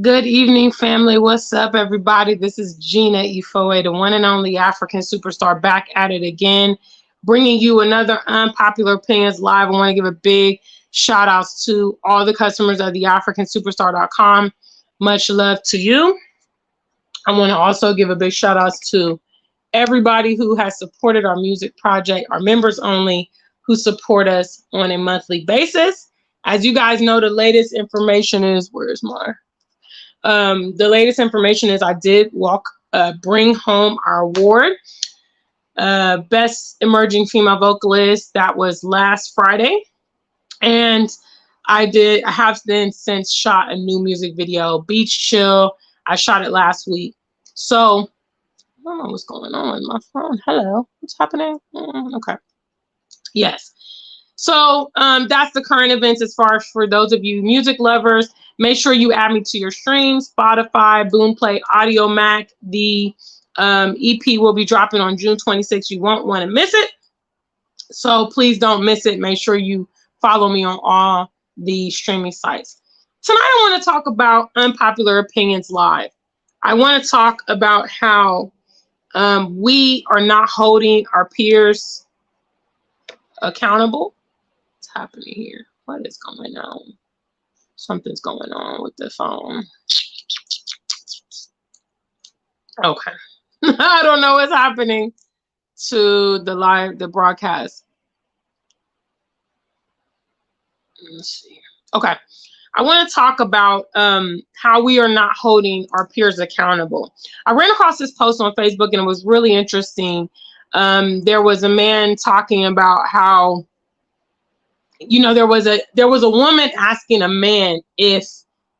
Good evening, family. What's up, everybody? This is Gina Ifoe, the one and only African superstar, back at it again, bringing you another Unpopular Opinions live. I want to give a big shout outs to all the customers of the AfricanSuperstar.com. Much love to you. I want to also give a big shout outs to everybody who has supported our music project, our members only, who support us on a monthly basis. As you guys know, the latest information is the latest information is I did bring home our award, Best Emerging Female Vocalist. That was last Friday. And I have then since shot a new music video, Beach Chill. I shot it last week. So, I don't know what's going on with my phone. Hello, what's happening? Okay. Yes. So that's the current events as far as for those of you music lovers. Make sure you add me to your streams, Spotify, Boomplay, Audio Mac. The EP will be dropping on June 26th. You won't want to miss it. So please don't miss it. Make sure you follow me on all the streaming sites. Tonight I want to talk about Unpopular Opinions Live. I want to talk about how we are not holding our peers accountable. What's happening here? What is going on? Something's going on with the phone. Okay. I don't know what's happening to the broadcast. Let's see. Okay. I want to talk about how we are not holding our peers accountable. I ran across this post on Facebook and it was really interesting. There was a man talking about how, there was a woman asking a man if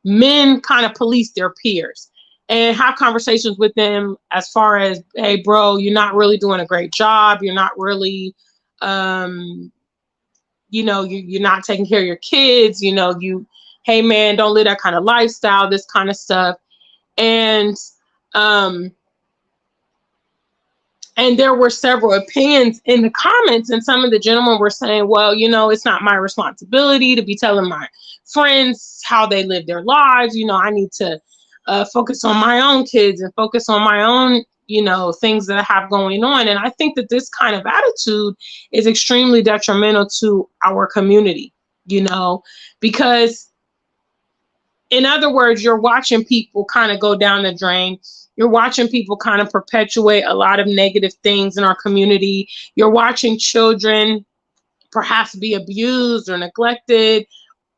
men kind of police their peers and have conversations with them as far as, hey, bro, you're not really doing a great job. You're not really, you're not taking care of your kids. Hey, man, don't live that kind of lifestyle, this kind of stuff. And there were several opinions in the comments, and some of the gentlemen were saying, well, it's not my responsibility to be telling my friends how they live their lives. I need to focus on my own kids and focus on my own, things that I have going on. And I think that this kind of attitude is extremely detrimental to our community, because in other words, you're watching people kind of go down the drain. You're watching people kind of perpetuate a lot of negative things in our community. You're watching children perhaps be abused or neglected,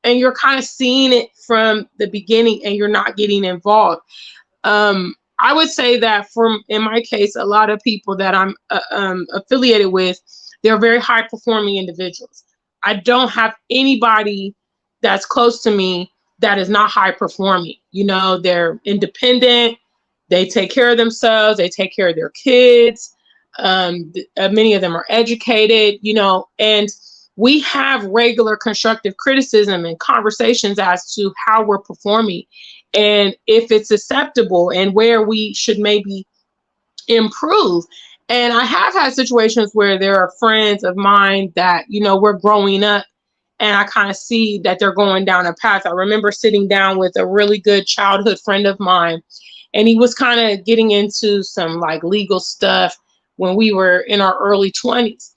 and you're kind of seeing it from the beginning and you're not getting involved. I would say that in my case, a lot of people that I'm affiliated with, they're very high performing individuals. I don't have anybody that's close to me that is not high performing. They're independent. They take care of themselves. They take care of their kids. Many of them are educated, and we have regular constructive criticism and conversations as to how we're performing and if it's acceptable and where we should maybe improve. And I have had situations where there are friends of mine that, we're growing up and I kind of see that they're going down a path. I remember sitting down with a really good childhood friend of mine, and he was kind of getting into some like legal stuff when we were in our early 20s.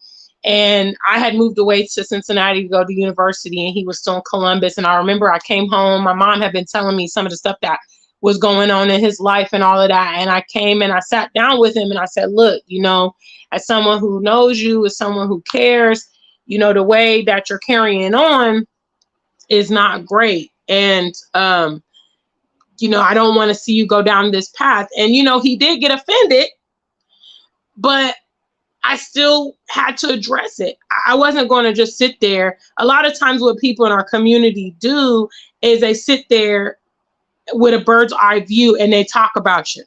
And I had moved away to Cincinnati to go to university, and he was still in Columbus. And I remember I came home. My mom had been telling me some of the stuff that was going on in his life and all of that. And I came and I sat down with him and I said, look, as someone who knows you, as someone who cares, the way that you're carrying on is not great. And, I don't want to see you go down this path. And, he did get offended, but I still had to address it. I wasn't going to just sit there. A lot of times what people in our community do is they sit there with a bird's eye view and they talk about you.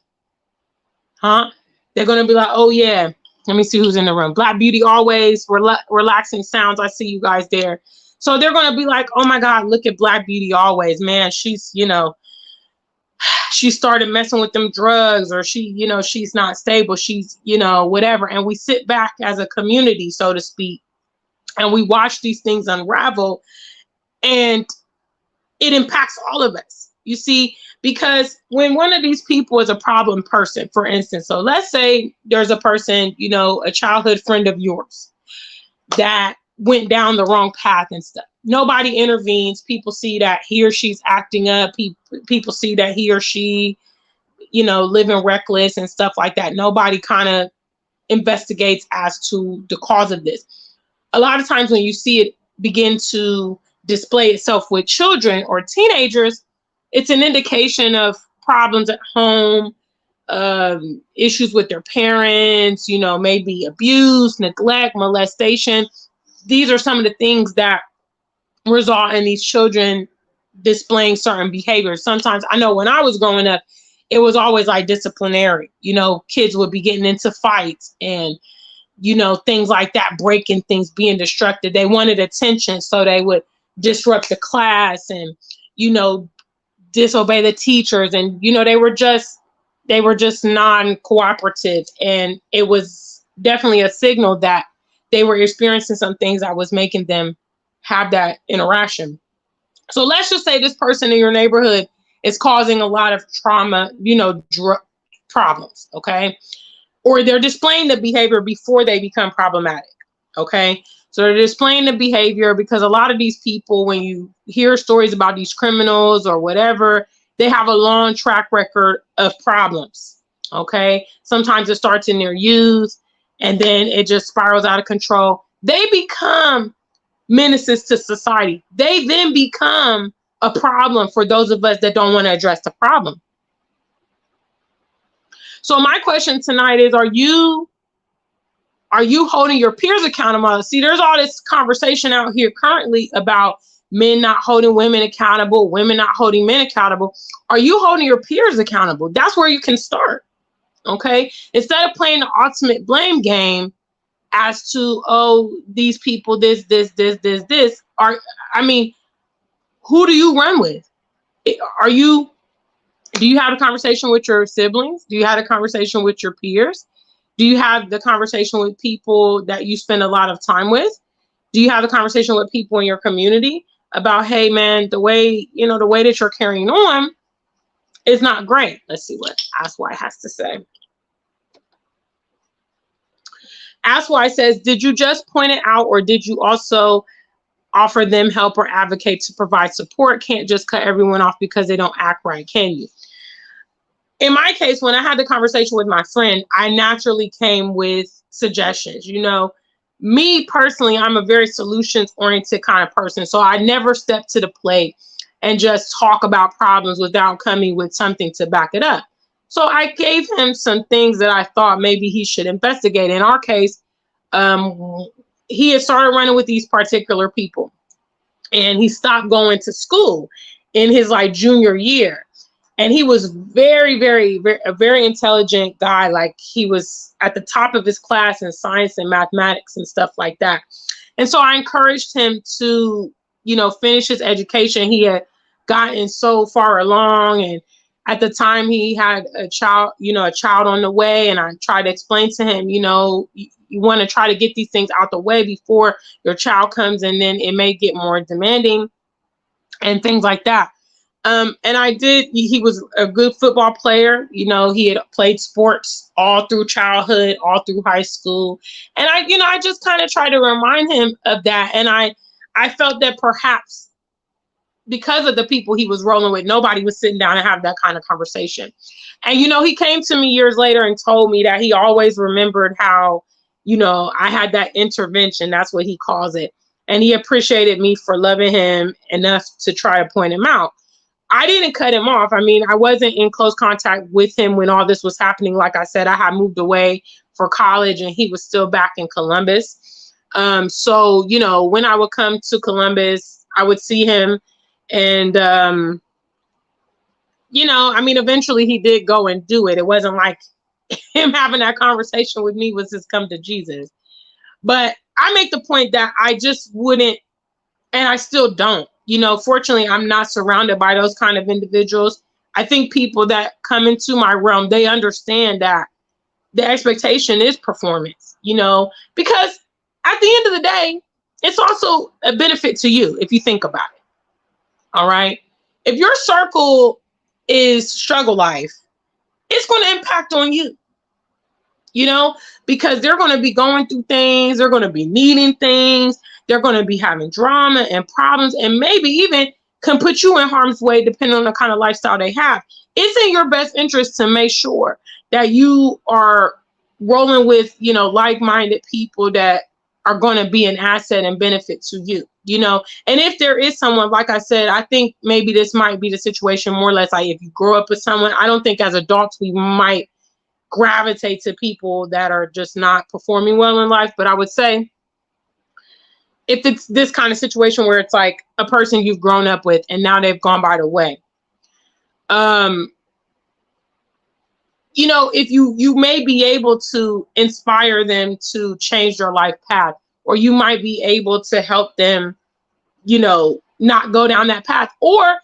They're going to be like, oh, yeah. Let me see who's in the room. Black Beauty Always, Relaxing Sounds. I see you guys there. So they're going to be like, oh, my God, look at Black Beauty Always. Man, she's, she started messing with them drugs, or she's not stable. She's, whatever. And we sit back as a community, so to speak, and we watch these things unravel, and it impacts all of us. You see, because when one of these people is a problem person, for instance, so let's say there's a person, you know, a childhood friend of yours that went down the wrong path and stuff. Nobody intervenes. People see that he or she's acting up. People see that he or she, you know, living reckless and stuff like that. Nobody kind of investigates as to the cause of this. A lot of times when you see it begin to display itself with children or teenagers, it's an indication of problems at home, issues with their parents, you know, maybe abuse, neglect, molestation. These are some of the things that result in these children displaying certain behaviors. Sometimes, I know when I was growing up, it was always like disciplinary. You know, kids would be getting into fights and, you know, things like that, breaking things, being destructive. They wanted attention, so they would disrupt the class and, you know, disobey the teachers. And, you know, they were just non-cooperative. And it was definitely a signal that they were experiencing some things that was making them have that interaction. So let's just say this person in your neighborhood is causing a lot of trauma, you know, problems, okay? Or they're displaying the behavior before they become problematic, okay? So they're displaying the behavior because a lot of these people, when you hear stories about these criminals or whatever, they have a long track record of problems, okay? Sometimes it starts in their youth and then it just spirals out of control. They become menaces to society. They then become a problem for those of us that don't want to address the problem. So my question tonight is, are you holding your peers accountable? See, there's all this conversation out here currently about men not holding women accountable, women not holding men accountable. Are you holding your peers accountable? That's where you can start, okay? Instead of playing the ultimate blame game as to, oh, these people, this, who do you run with? Do you have a conversation with your siblings? Do you have a conversation with your peers? Do you have the conversation with people that you spend a lot of time with? Do you have a conversation with people in your community about, hey man, the way that you're carrying on is not great? Let's see what Ask Why has to say. Ask Why says, did you just point it out, or did you also offer them help or advocate to provide support? Can't just cut everyone off because they don't act right, can you? In my case, when I had the conversation with my friend, I naturally came with suggestions. You know, me personally, I'm a very solutions-oriented kind of person. So I never step to the plate and just talk about problems without coming with something to back it up. So I gave him some things that I thought maybe he should investigate. In our case, he had started running with these particular people, and he stopped going to school in his like junior year. And he was very, very, a very intelligent guy. Like, he was at the top of his class in science and mathematics and stuff like that. And so I encouraged him to, you know, finish his education. He had gotten so far along, and at the time he had a child on the way. And I tried to explain to him, you know, you want to try to get these things out the way before your child comes, and then it may get more demanding and things like that. And I did. He was a good football player. You know, he had played sports all through childhood, all through high school. And I just kind of tried to remind him of that. And I felt that perhaps because of the people he was rolling with, nobody was sitting down and have that kind of conversation. And, you know, he came to me years later and told me that he always remembered how, you know, I had that intervention. That's what he calls it. And he appreciated me for loving him enough to try to point him out. I didn't cut him off. I mean, I wasn't in close contact with him when all this was happening. Like I said, I had moved away for college and he was still back in Columbus. So, you know, when I would come to Columbus, I would see him. And, you know, I mean, eventually he did go and do it. It wasn't like him having that conversation with me was just come to Jesus. But I make the point that I just wouldn't, and I still don't. You know, fortunately, I'm not surrounded by those kind of individuals. I think people that come into my realm, they understand that the expectation is performance, you know, because at the end of the day, it's also a benefit to you if you think about it. All right. If your circle is struggle life, it's going to impact on you, you know, because they're going to be going through things, they're going to be needing things, they're going to be having drama and problems, and maybe even can put you in harm's way depending on the kind of lifestyle they have. It's in your best interest to make sure that you are rolling with, you know, like-minded people that are going to be an asset and benefit to you, you know. And if there is someone, like I said, I think maybe this might be the situation more or less like if you grow up with someone. I don't think as adults we might gravitate to people that are just not performing well in life, but I would say if it's this kind of situation where it's like a person you've grown up with and now they've gone by the way, you know, if you may be able to inspire them to change their life path, or you might be able to help them, you know, not go down that path, or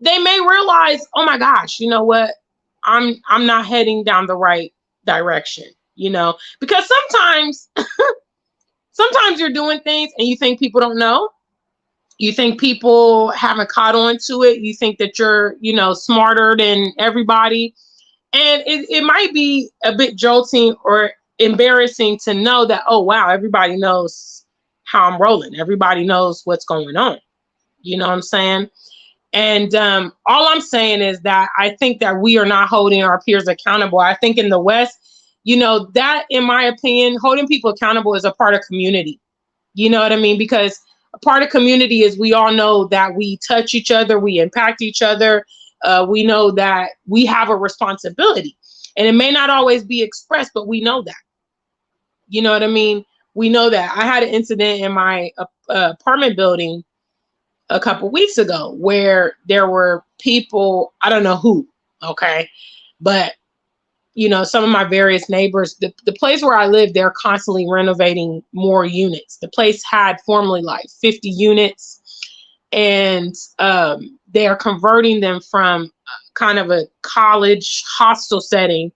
they may realize, oh my gosh, you know what, I'm not heading down the right direction, you know, because sometimes you're doing things and you think people don't know. You think people haven't caught on to it. You think that you're, you know, smarter than everybody. And it might be a bit jolting or embarrassing to know that, oh, wow, everybody knows how I'm rolling. Everybody knows what's going on. You know what I'm saying? And all I'm saying is that I think that we are not holding our peers accountable. I think in the West, you know, that, in my opinion, holding people accountable is a part of community. You know what I mean? Because a part of community is we all know that we touch each other, we impact each other. We know that we have a responsibility. And it may not always be expressed, but we know that. You know what I mean? We know that. I had an incident in my apartment building a couple weeks ago where there were people, I don't know who, okay, but you know, some of my various neighbors, the place where I live, they're constantly renovating more units. The place had formerly like 50 units, and they are converting them from kind of a college hostel setting.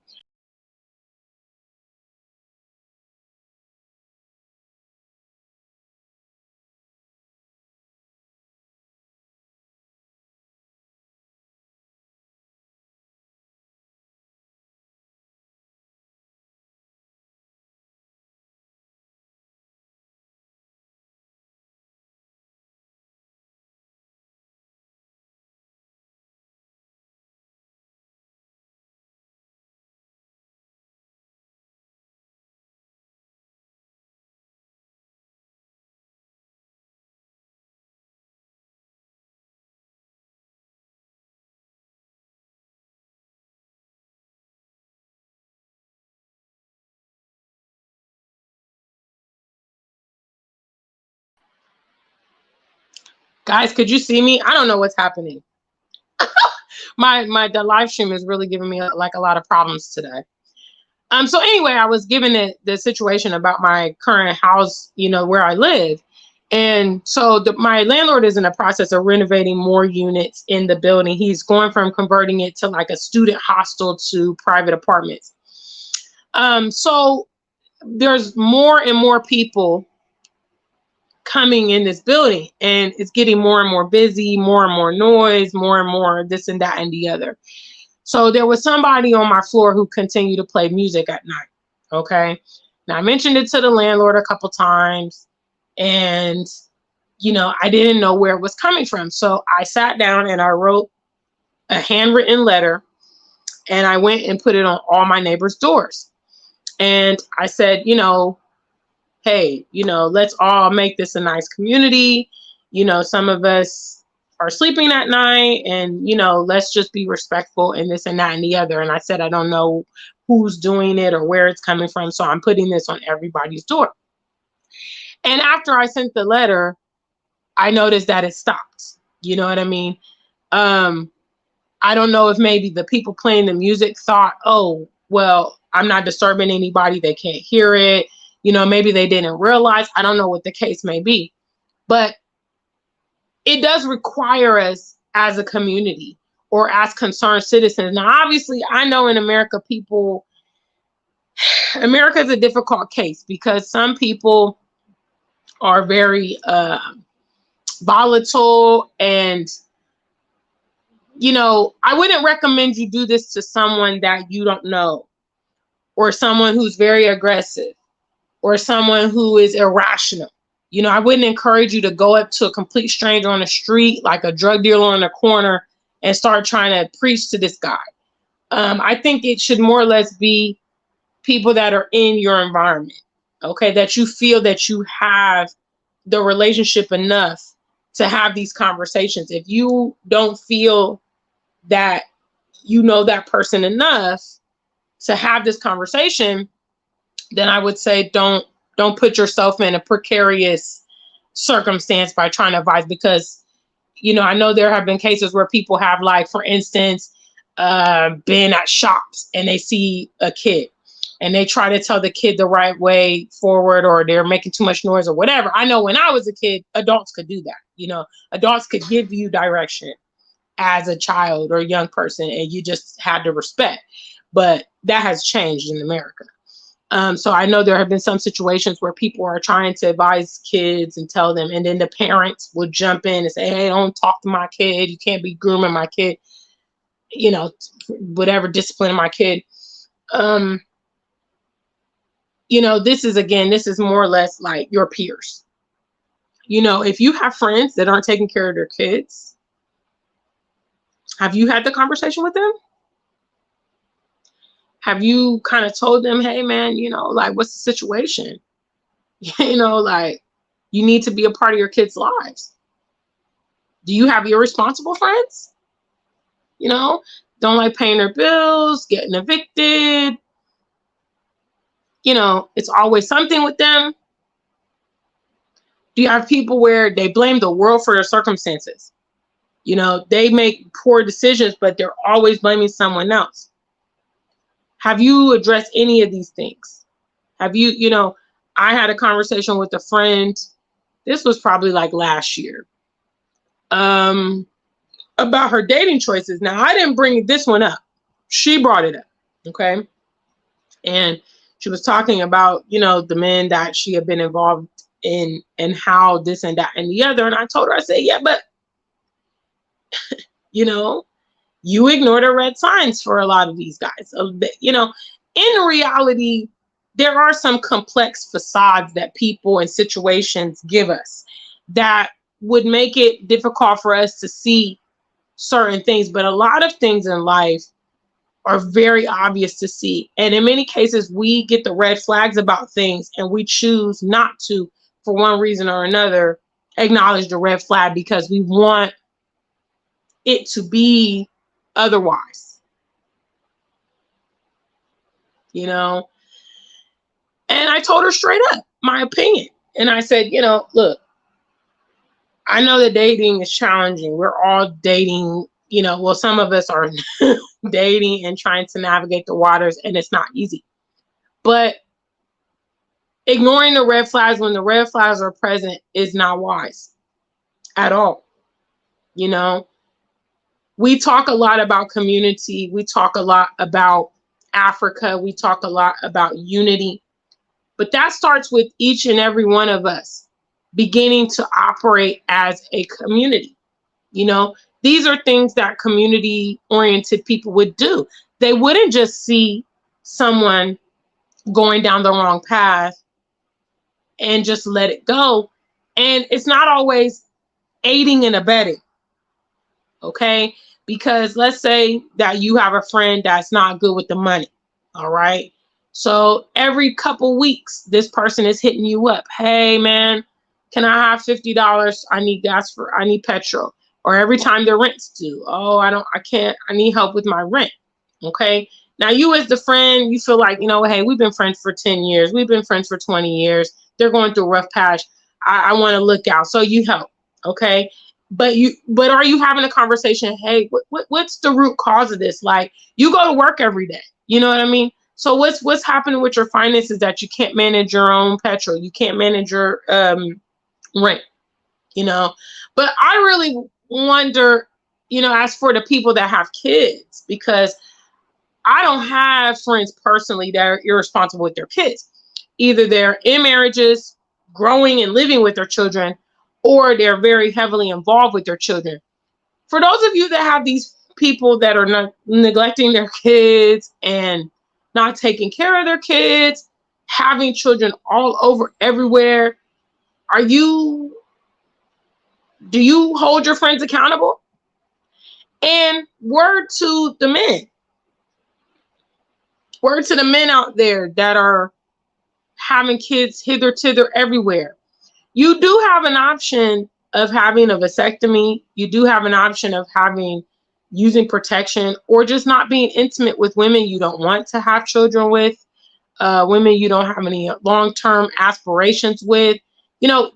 Guys, could you see me? I don't know what's happening. My the live stream is really giving me like a lot of problems today. So anyway, I was given the situation about my current house, you know, where I live. And so my landlord is in the process of renovating more units in the building. He's going from converting it to like a student hostel to private apartments. So there's more and more people coming in this building, and it's getting more and more busy, more and more noise, more and more this and that and the other. So there was somebody on my floor who continued to play music at night. Okay. Now I mentioned it to the landlord a couple times, and you know, I didn't know where it was coming from. So I sat down and I wrote a handwritten letter, and I went and put it on all my neighbors' doors. And I said, you know, hey, you know, let's all make this a nice community. You know, some of us are sleeping at night, and, you know, let's just be respectful and this and that and the other. And I said, I don't know who's doing it or where it's coming from, so I'm putting this on everybody's door. And after I sent the letter, I noticed that it stopped. You know what I mean? I don't know if maybe the people playing the music thought, oh, well, I'm not disturbing anybody, they can't hear it. You know, maybe they didn't realize. I don't know what the case may be. But it does require us as a community or as concerned citizens. Now, obviously, I know in America, America is a difficult case because some people are very volatile, and I wouldn't recommend you do this to someone that you don't know, or someone who's very aggressive, or someone who is irrational. I wouldn't encourage you to go up to a complete stranger on the street, like a drug dealer on the corner, and start trying to preach to this guy. I think it should more or less be people that are in your environment, okay, that you feel that you have the relationship enough to have these conversations. If you don't feel that you know that person enough to have this conversation, then I would say don't put yourself in a precarious circumstance by trying to advise, because I know there have been cases where people have, like, for instance, been at shops and they see a kid and they try to tell the kid the right way forward, or they're making too much noise or whatever. I know when I was a kid, adults could do that. Adults could give you direction as a child or a young person, and you just had to respect. But that has changed in America. So I know there have been some situations where people are trying to advise kids and tell them, and then the parents would jump in and say, hey, don't talk to my kid. You can't be grooming my kid, whatever, disciplining my kid. This is more or less like your peers. If you have friends that aren't taking care of their kids, have you had the conversation with them? Have you kind of told them, hey, man, like, what's the situation? Like, you need to be a part of your kids' lives. Do you have irresponsible friends? Don't like paying their bills, getting evicted. It's always something with them. Do you have people where they blame the world for their circumstances? They make poor decisions, but they're always blaming someone else. Have you addressed any of these things? Have you, I had a conversation with a friend, this was probably like last year, about her dating choices. Now, I didn't bring this one up. She brought it up, okay? And she was talking about, the men that she had been involved in and how this and that and the other. And I told her, I said, yeah, but, you ignore the red signs for a lot of these guys. In reality, there are some complex facades that people and situations give us that would make it difficult for us to see certain things. But a lot of things in life are very obvious to see. And in many cases, we get the red flags about things and we choose not to, for one reason or another, acknowledge the red flag because we want it to be otherwise, and I told her straight up my opinion. And I said, look, I know that dating is challenging. We're all dating, some of us are dating and trying to navigate the waters, and it's not easy. But ignoring the red flags when the red flags are present is not wise at all. We talk a lot about community. We talk a lot about Africa. We talk a lot about unity. But that starts with each and every one of us beginning to operate as a community. These are things that community-oriented people would do. They wouldn't just see someone going down the wrong path and just let it go. And it's not always aiding and abetting. Okay? Because let's say that you have a friend that's not good with the money. All right? So every couple weeks, this person is hitting you up. Hey, man, can I have $50? I need petrol. Or every time the rent's due. Oh, I need help with my rent. Okay? Now, you as the friend, you feel like, hey, we've been friends for 10 years. We've been friends for 20 years. They're going through a rough patch. I want to look out. So you help. Okay? But are you having a conversation? Hey, what's the root cause of this? Like, you go to work every day. You know what I mean? So what's happening with your finances that you can't manage your own petrol? You can't manage your rent, But I really wonder, as for the people that have kids, because I don't have friends personally that are irresponsible with their kids. Either they're in marriages, growing and living with their children, or they're very heavily involved with their children. For those of you that have these people that are not neglecting their kids and not taking care of their kids, having children all over everywhere. Do you hold your friends accountable? And word to the men. Word to the men out there that are having kids hither, thither, everywhere. You do have an option of having a vasectomy. You do have an option of using protection, or just not being intimate with women you don't want to have children with, women you don't have any long-term aspirations with. You know,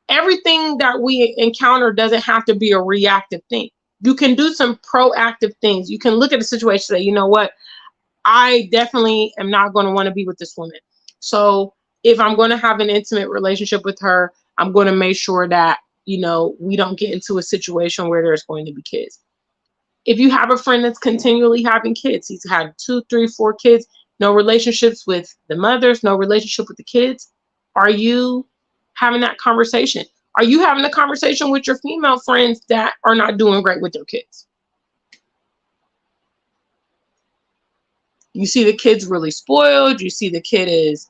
everything that we encounter doesn't have to be a reactive thing. You can do some proactive things. You can look at the situation and say, you know what, I definitely am not going to want to be with this woman. So if I'm going to have an intimate relationship with her, I'm going to make sure that, you know, we don't get into a situation where there's going to be kids. If you have a friend that's continually having kids, he's had 2, 3, 4 kids, no relationships with the mothers, no relationship with the kids, are you having that conversation? Are you having a conversation with your female friends that are not doing great with their kids? You see the kid's really spoiled. You see the kid is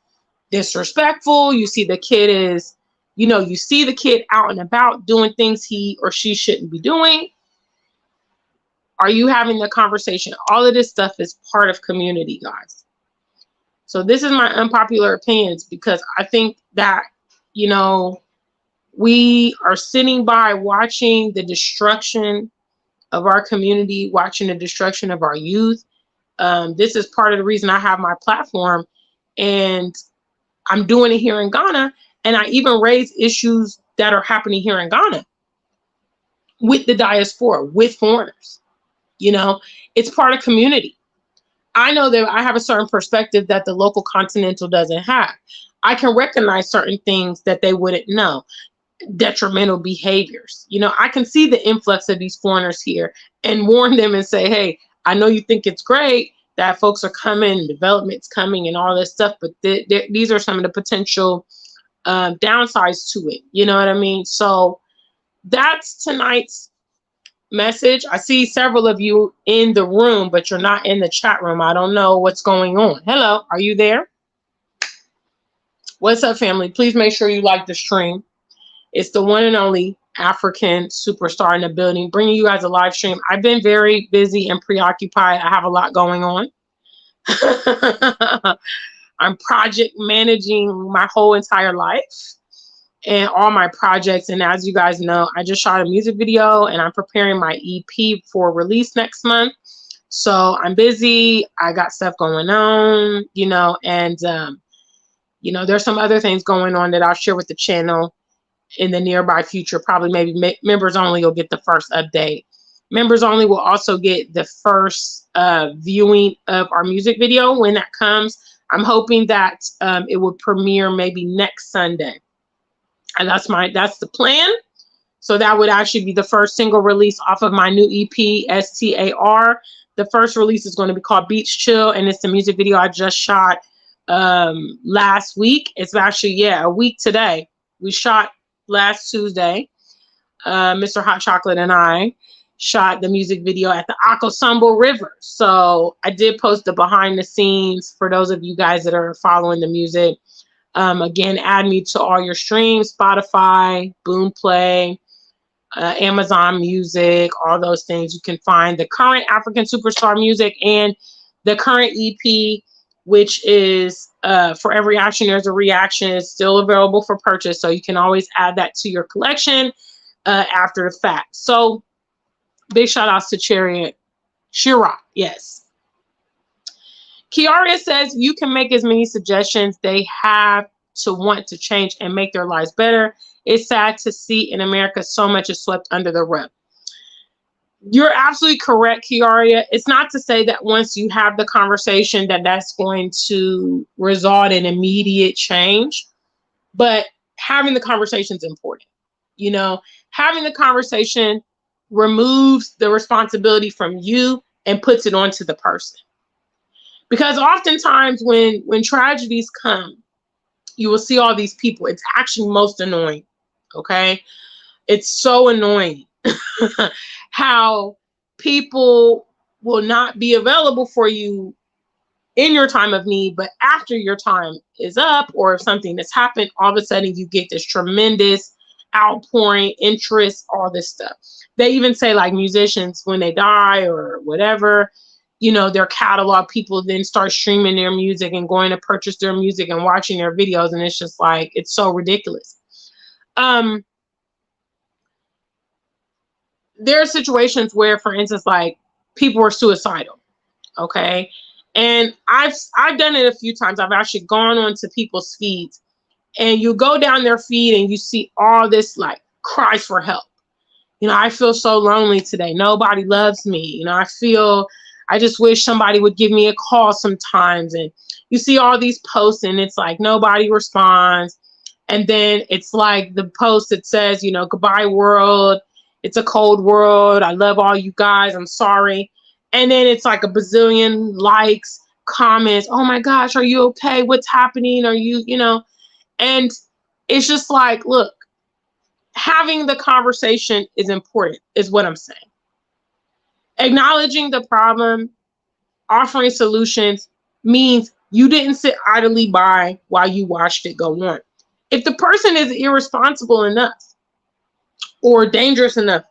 disrespectful. You see the kid is, you know, you see the kid out and about doing things he or she shouldn't be doing. Are you having the conversation? All of this stuff is part of community, guys. So this is my unpopular opinions, because I think that, you know, we are sitting by watching the destruction of our community, watching the destruction of our youth. This is part of the reason I have my platform, and I'm doing it here in Ghana. And I even raise issues that are happening here in Ghana with the diaspora, with foreigners. You know, it's part of community. I know that I have a certain perspective that the local continental doesn't have. I can recognize certain things that they wouldn't know. Detrimental behaviors. You know, I can see the influx of these foreigners here and warn them and say, hey, I know you think it's great that folks are coming, development's coming and all this stuff, but these are some of the potential downsides to it. You know what I mean? So that's tonight's message. I see several of you in the room, but you're not in the chat room. I don't know what's going on. Hello, are you there? What's up, family? Please make sure you like the stream. It's the one and only African superstar in the building, bringing you guys a live stream. I've been very busy and preoccupied. I have a lot going on. I'm project managing my whole entire life and all my projects. And as you guys know, I just shot a music video and I'm preparing my EP for release next month. So I'm busy. I got stuff going on, you know, and, you know, there's some other things going on that I'll share with the channel in the nearby future. Probably maybe members only will get the first update. Members only will also get the first viewing of our music video when that comes. I'm hoping that it will premiere maybe next Sunday. And that's the plan. So that would actually be the first single release off of my new EP, STAR. The first release is going to be called Beach Chill, and it's the music video I just shot last week. It's actually, a week today. We shot last Tuesday. Mr. Hot Chocolate and I shot the music video at the Akosombo River. So I did post the behind the scenes for those of you guys that are following the music. Again, add me to all your streams, Spotify, Boomplay, Amazon Music, all those things. You can find the current African Superstar music and the current EP, which is For Every Action There's a Reaction, is still available for purchase. So you can always add that to your collection after the fact. So big shout outs to Chirac, yes. Kiaria says you can make as many suggestions. They have to want to change and make their lives better. It's sad to see in America so much is swept under the rug. You're absolutely correct, Kiaria. It's not to say that once you have the conversation that that's going to result in immediate change, but having the conversation is important. You know, having the conversation removes the responsibility from you and puts it onto the person. Because oftentimes when tragedies come, you will see all these people. It's actually most annoying, okay? It's so annoying how people will not be available for you in your time of need, but after your time is up, or if something has happened, all of a sudden you get this tremendous outpouring, interest, all this stuff. They even say, like, musicians, when they die or whatever, their catalog, people then start streaming their music and going to purchase their music and watching their videos, and it's just like, it's so ridiculous. There are situations where, for instance, like, people are suicidal, okay? And I've done it a few times. I've actually gone onto people's feeds, and you go down their feed and you see all this, like, cries for help. I feel so lonely today. Nobody loves me. I just wish somebody would give me a call sometimes. And you see all these posts, and it's like nobody responds. And then it's like the post that says, goodbye world. It's a cold world. I love all you guys. I'm sorry. And then it's like a bazillion likes, comments. Oh my gosh, are you okay? What's happening? Are you, and it's just like, look, having the conversation is important, is what I'm saying. Acknowledging the problem, offering solutions means you didn't sit idly by while you watched it go on. If the person is irresponsible enough or dangerous enough,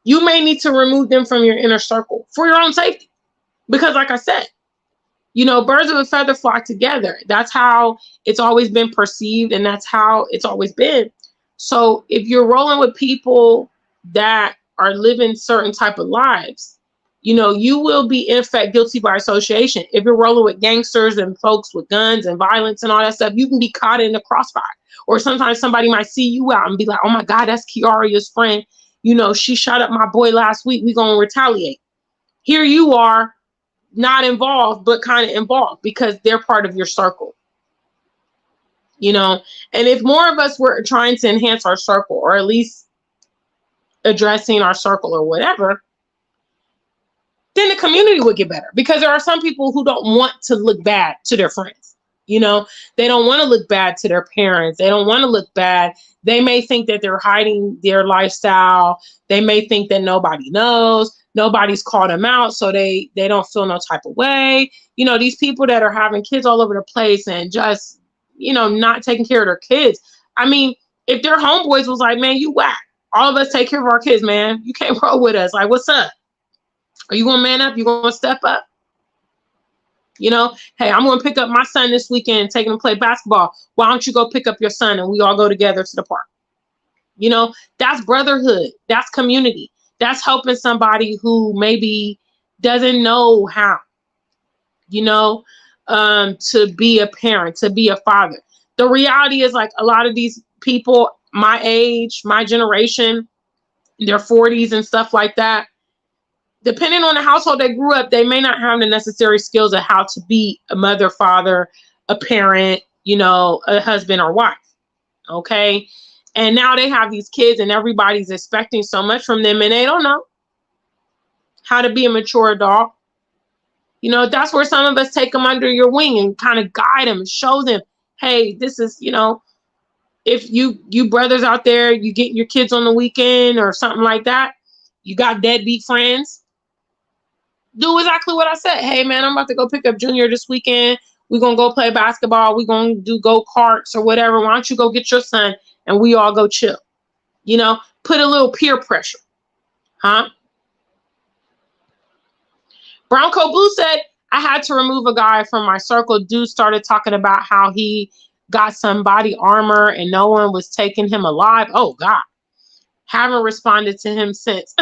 you may need to remove them from your inner circle for your own safety. Because like I said, birds of a feather flock together. That's how it's always been perceived, and that's how it's always been. So if you're rolling with people that are living certain type of lives, you will be, in effect, guilty by association. If you're rolling with gangsters and folks with guns and violence and all that stuff, you can be caught in the crossfire. Or sometimes somebody might see you out and be like, oh my God, that's Kiaria's friend. She shot up my boy last week. We're going to retaliate. Here you are, not involved, but kind of involved because they're part of your circle. And if more of us were trying to enhance our circle, or at least addressing our circle or whatever, then the community would get better. Because there are some people who don't want to look bad to their friends. They don't want to look bad to their parents. They don't want to look bad. They may think that they're hiding their lifestyle. They may think that nobody knows. Nobody's called them out, so they don't feel no type of way. These people that are having kids all over the place and just, not taking care of their kids. I mean, if their homeboys was like, man, you whack. All of us take care of our kids, man. You can't roll with us. Like, what's up? Are you going to man up? You going to step up? Hey, I'm going to pick up my son this weekend and take him to play basketball. Why don't you go pick up your son and we all go together to the park? That's brotherhood. That's community. That's helping somebody who maybe doesn't know how, to be a parent, to be a father. The reality is, like, a lot of these people, my age, my generation, their 40s and stuff like that, depending on the household they grew up, they may not have the necessary skills of how to be a mother, father, a parent, a husband or wife. Okay. And now they have these kids and everybody's expecting so much from them, and they don't know how to be a mature adult. That's where some of us take them under your wing and kind of guide them and show them, hey, this is, if you brothers out there, you get your kids on the weekend or something like that, you got deadbeat friends, do exactly what I said. Hey, man, I'm about to go pick up Junior this weekend. We're going to go play basketball. We're going to do go-karts or whatever. Why don't you go get your son and we all go chill? Put a little peer pressure. Huh? Bronco Blue said, I had to remove a guy from my circle. Dude started talking about how he got some body armor and no one was taking him alive. Oh, God. Haven't responded to him since.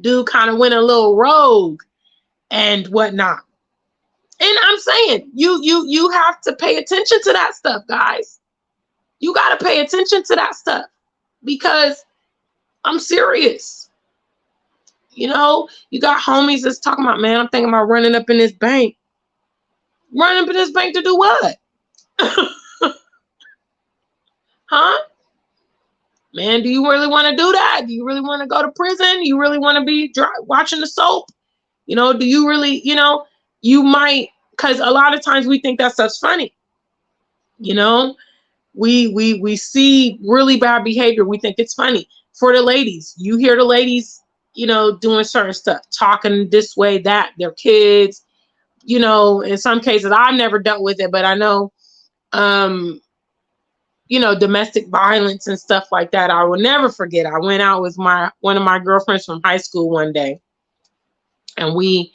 Dude kind of went a little rogue and whatnot. And I'm saying, you have to pay attention to that stuff, guys. You got to pay attention to that stuff because I'm serious. You got homies that's talking about, man, I'm thinking about running up in this bank. Running up in this bank to do what? Huh? Man, do you really want to do that? Do you really want to go to prison? Do you really want to be watching the soap? Do you really, you might, because a lot of times we think that stuff's funny. We see really bad behavior. We think it's funny. For the ladies, you hear the ladies doing certain stuff, talking this way, that, their kids, in some cases I've never dealt with it, but I know, domestic violence and stuff like that. I will never forget. I went out with one of my girlfriends from high school one day, and we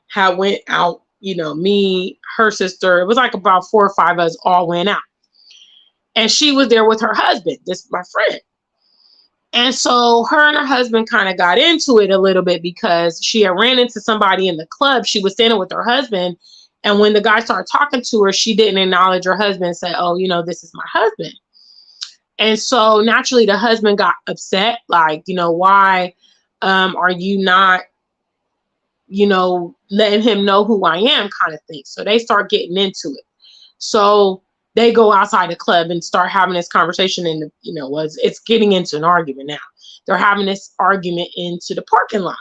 had went out, me, her sister, it was like about 4 or 5 of us all went out. And she was there with her husband, this is my friend. And so her and her husband kind of got into it a little bit because she had ran into somebody in the club. She was standing with her husband. And when the guy started talking to her, she didn't acknowledge her husband and said, oh, this is my husband. And so naturally the husband got upset. Like, why are you not, letting him know who I am, kind of thing. So they start getting into it. So they go outside the club and start having this conversation, and it's getting into an argument now. They're having this argument into the parking lot.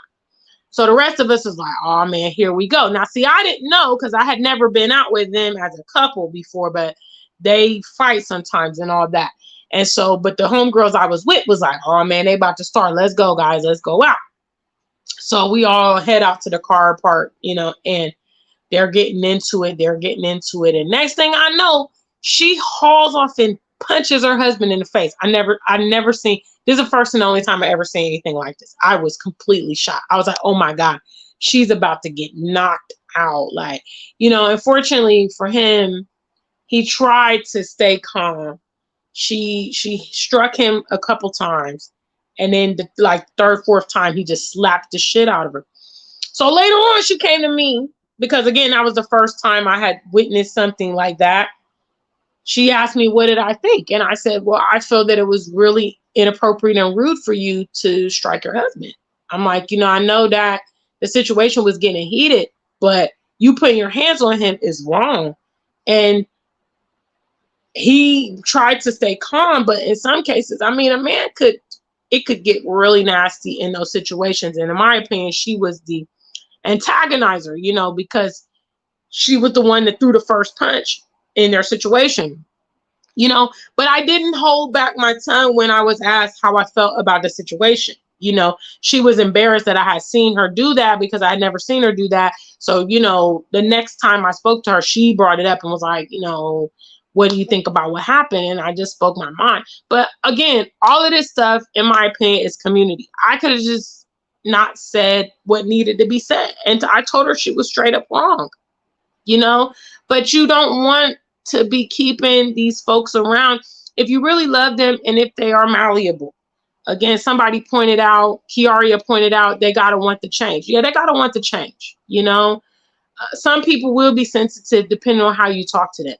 So the rest of us is like, oh man, here we go. Now, see, I didn't know because I had never been out with them as a couple before, but they fight sometimes and all that. And so, but the homegirls I was with was like, oh man, they about to start. Let's go, guys. Let's go out. So we all head out to the car park, and they're getting into it. And next thing I know, she hauls off and punches her husband in the face. I never seen, this is the first and only time I ever seen anything like this. I was completely shocked. I was like, oh my God, she's about to get knocked out. Like, unfortunately for him, he tried to stay calm. She struck him a couple times. And then the third, fourth time, he just slapped the shit out of her. So later on, she came to me because, again, that was the first time I had witnessed something like that. She asked me, what did I think? And I said, well, I feel that it was really inappropriate and rude for you to strike your husband. I'm like, I know that the situation was getting heated, but you putting your hands on him is wrong. And he tried to stay calm, but in some cases, a man it could get really nasty in those situations. And in my opinion, she was the antagonizer, because she was the one that threw the first punch in their situation, but I didn't hold back my tongue when I was asked how I felt about the situation. She was embarrassed that I had seen her do that because I had never seen her do that. So, the next time I spoke to her, she brought it up and was like, what do you think about what happened? And I just spoke my mind. But again, all of this stuff, in my opinion, is community. I could have just not said what needed to be said. And I told her she was straight up wrong, but you don't want to be keeping these folks around if you really love them and if they are malleable. Again, somebody pointed out, Kiaria pointed out, they got to want the change. Yeah, they got to want the change. Some people will be sensitive depending on how you talk to them.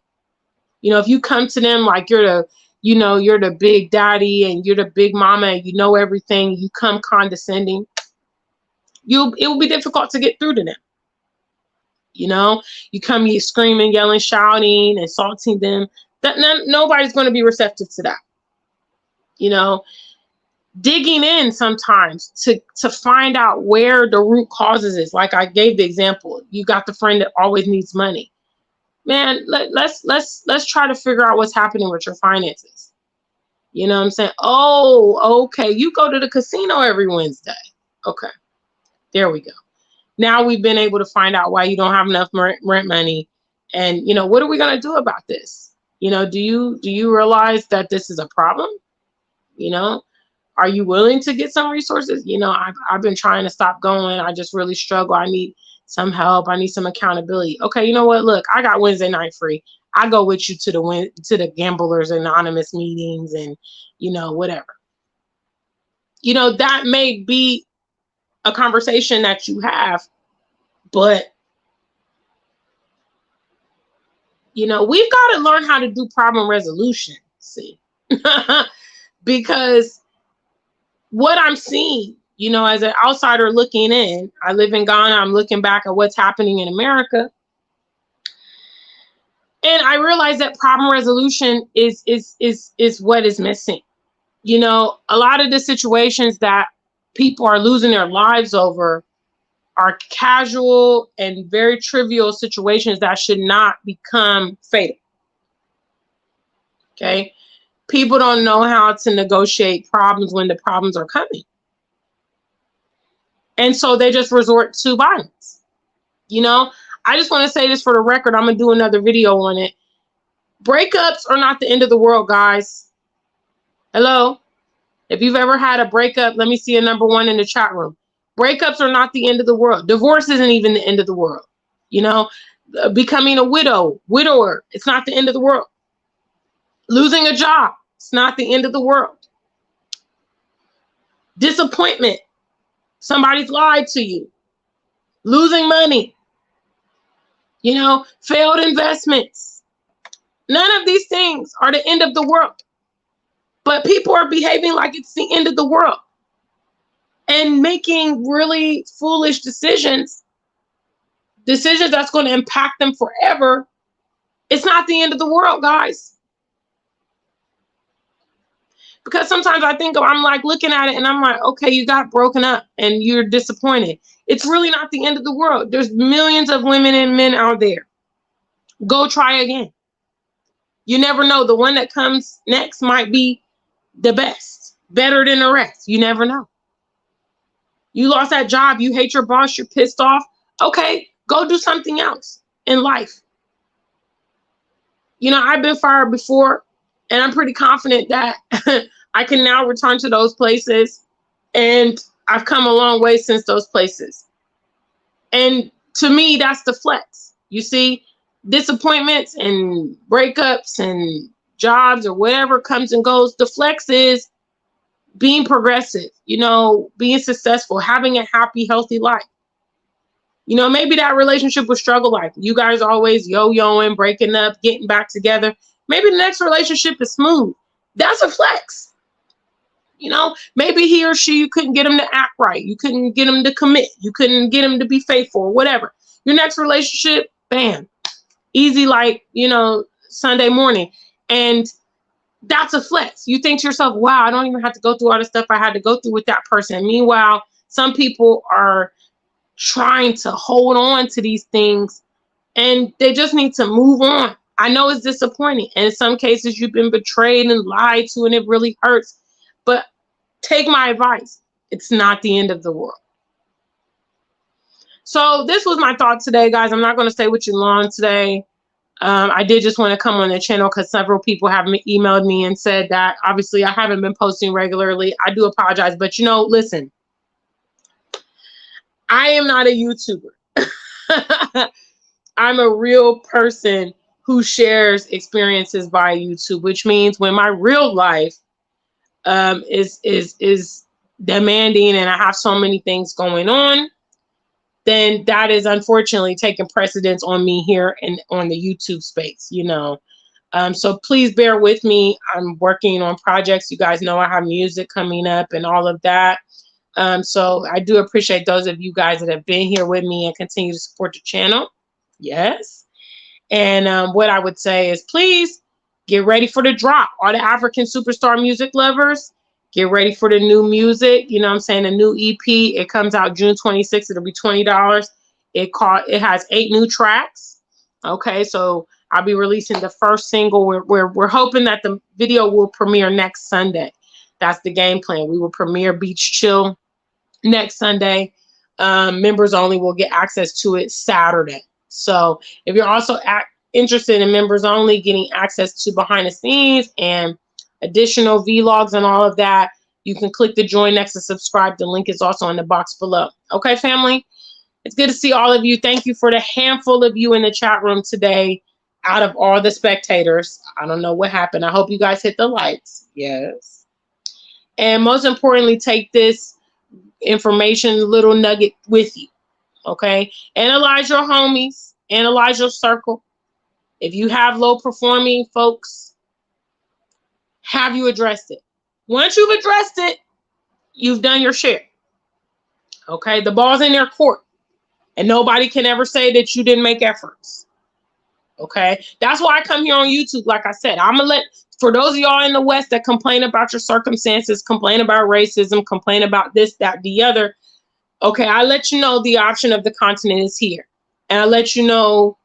If you come to them like you're the big daddy and you're the big mama and you know everything, you come condescending, it will be difficult to get through to them. You come here screaming, yelling, shouting, insulting them. Nobody's going to be receptive to that. Digging in sometimes to find out where the root causes is. Like I gave the example, you got the friend that always needs money. Man, let's try to figure out what's happening with your finances. You know what I'm saying? Oh, okay. You go to the casino every Wednesday. Okay. There we go. Now we've been able to find out why you don't have enough rent money. And, what are we going to do about this? Do you realize that this is a problem? Are you willing to get some resources? I've been trying to stop going. I just really struggle. I need some help. I need some accountability. Okay, you know what? Look, I got Wednesday night free. I go with you to the Gamblers Anonymous meetings and, whatever. That may be a conversation that you have, but, we've got to learn how to do problem resolution. See, because what I'm seeing, as an outsider looking in, I live in Ghana, I'm looking back at what's happening in America. And I realize that problem resolution is what is missing. A lot of the situations that people are losing their lives over are casual and very trivial situations that should not become fatal. Okay. People don't know how to negotiate problems when the problems are coming. And so they just resort to violence. You know, I just want to say this for the record. I'm going to do another video on it. Breakups are not the end of the world, guys. Hello? If you've ever had a breakup, let me see a number one in the chat room. Breakups are not the end of the world. Divorce isn't even the end of the world. You know, becoming a widower, it's not the end of the world. Losing a job, it's not the end of the world. Disappointment, somebody's lied to you. Losing money, you know, failed investments. None of these things are the end of the world. But people are behaving like it's the end of the world and making really foolish decisions that's going to impact them forever. It's not the end of the world, guys. Because sometimes I think I'm like looking at it and I'm like, okay, you got broken up and you're disappointed. It's really not the end of the world. There's millions of women and men out there. Go try again. You never know. The one that comes next might be the best, better than the rest. You never know. You lost that job. You hate your boss. You're pissed off. Okay, go do something else in life. You know, I've been fired before, and I'm pretty confident that I can now return to those places. And I've come a long way since those places. And to me, that's the flex. You see, disappointments and breakups and jobs or whatever comes and goes. The flex is being progressive, you know, being successful, having a happy, healthy life. You know, maybe that relationship was struggle life. You guys always yo-yoing, breaking up, getting back together. Maybe the next relationship is smooth. That's a flex. You know, maybe he or she, you couldn't get him to act right. You couldn't get him to commit. You couldn't get him to be faithful or whatever. Your next relationship, bam, easy like, you know, Sunday morning. And that's a flex. You think to yourself, wow, I don't even have to go through all the stuff I had to go through with that person. Meanwhile, some people are trying to hold on to these things and they just need to move on. I know it's disappointing. And in some cases, you've been betrayed and lied to and it really hurts. But take my advice. It's not the end of the world. So this was my thought today, guys. I'm not going to stay with you long today. I did just want to come on the channel because several people have emailed me and said that obviously I haven't been posting regularly. I do apologize. But, you know, listen, I am not a YouTuber. I'm a real person who shares experiences via YouTube, which means when my real life is demanding and I have so many things going on, then that is unfortunately taking precedence on me here and on the YouTube space, you know. So please bear with me. I'm working on projects. You guys know I have music coming up and all of that. So I do appreciate those of you guys that have been here with me and continue to support the channel. Yes. And what I would say is please get ready for the drop. All the African superstar music lovers, get ready for the new music. You know what I'm saying? A new EP. It comes out June 26th. It'll be $20. It has 8 new tracks. Okay, so I'll be releasing the first single. We're hoping that the video will premiere next Sunday. That's the game plan. We will premiere Beach Chill next Sunday. Members only will get access to it Saturday. So if you're also interested in members only getting access to behind the scenes and additional vlogs and all of that, you can click the join next to subscribe. The link is also in the box below. Okay, family? It's good to see all of you. Thank you for the handful of you in the chat room today out of all the spectators. I don't know what happened. I hope you guys hit the likes. Yes. And most importantly, take this information little nugget with you. Okay? Analyze your homies. Analyze your circle. If you have low performing folks, have you addressed it? Once you've addressed it, you've done your share. Okay? The ball's in their court. And nobody can ever say that you didn't make efforts. Okay? That's why I come here on YouTube. Like I said, I'm going to let, for those of y'all in the West that complain about your circumstances, complain about racism, complain about this, that, the other. Okay, I let you know the option of the continent is here. And I let you know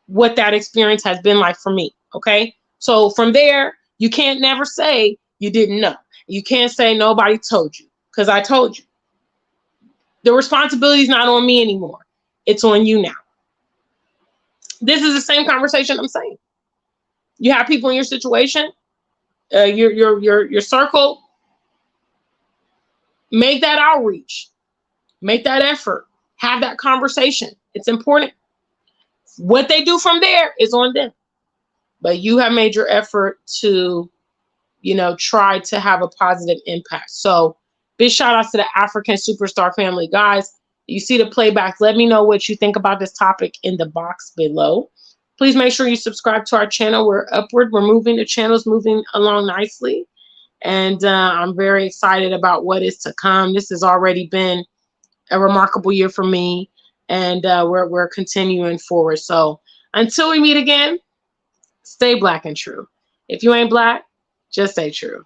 what that experience has been like for me. Okay? So from there, you can't never say you didn't know. You can't say nobody told you, because I told you. The responsibility is not on me anymore. It's on you now. This is the same conversation I'm saying. You have people in your situation, your circle. Make that outreach. Make that effort. Have that conversation. It's important. What they do from there is on them. But you have made your effort to, try to have a positive impact. So big shout out to the African Superstar family. Guys, you see the playback. Let me know what you think about this topic in the box below. Please make sure you subscribe to our channel. We're upward. We're moving. The channel's moving along nicely. And I'm very excited about what is to come. This has already been a remarkable year for me. And we're continuing forward. So until we meet again, stay black and true. If you ain't black, just stay true.